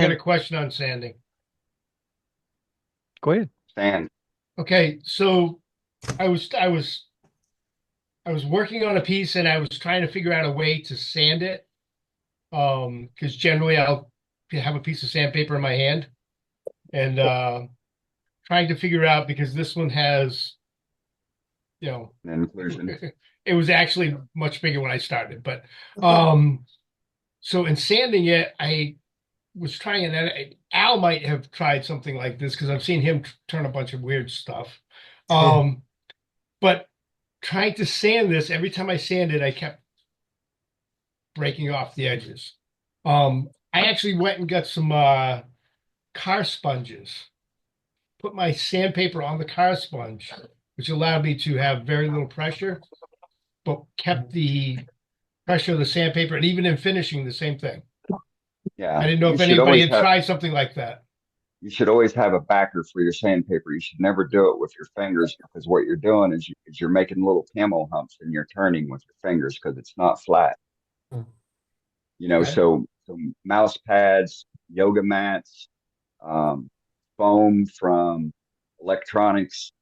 got a question on sanding. Go ahead. Sand. Okay, so I was I was I was working on a piece and I was trying to figure out a way to sand it. Because generally I'll have a piece of sandpaper in my hand and trying to figure out because this one has, you know, And inclusion. it was actually much bigger when I started, but um so in sanding it, I was trying and Al might have tried something like this because I've seen him turn a bunch of weird stuff. Um, but trying to sand this, every time I sanded, I kept breaking off the edges. I actually went and got some car sponges, put my sandpaper on the car sponge, which allowed me to have very little pressure, but kept the pressure of the sandpaper, and even in finishing, the same thing. I Yeah. didn't know if anybody had tried something like that. You should always have a backer for your sandpaper. You should never do it with your fingers because what you're doing is you're making little camel humps and you're turning with your fingers because it's not flat. Okay. So mouse pads, yoga mats, um, foam from electronics,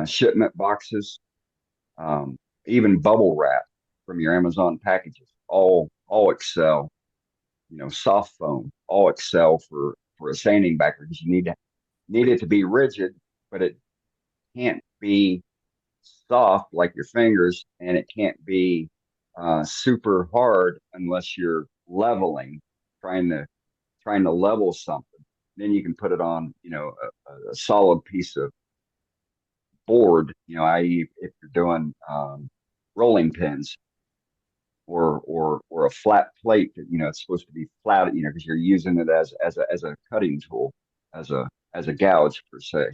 shipment boxes, um, even bubble wrap from your Amazon packages, all excel. Soft foam, all excel for a sanding backer because you need it to be rigid, but it can't be soft like your fingers, and it can't be super hard unless you're leveling, trying to trying to level something. Then you can put it on, a solid piece of board, i.e., if you're doing rolling pins or a flat plate that it's supposed to be flat, because you're using it as a cutting tool, as a gouge per se.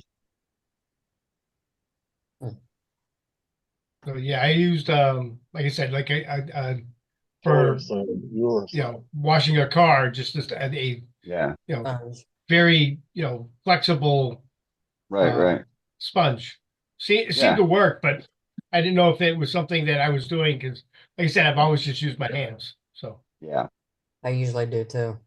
So yeah, I used like I said, like I Your for side, your side. washing a car, just a Yeah, very flexible right, uh right. sponge. See, it seemed Yeah, to work, but I didn't know if it was something that I was doing because, like I said, I've always just used my hands. So yeah. I usually do too.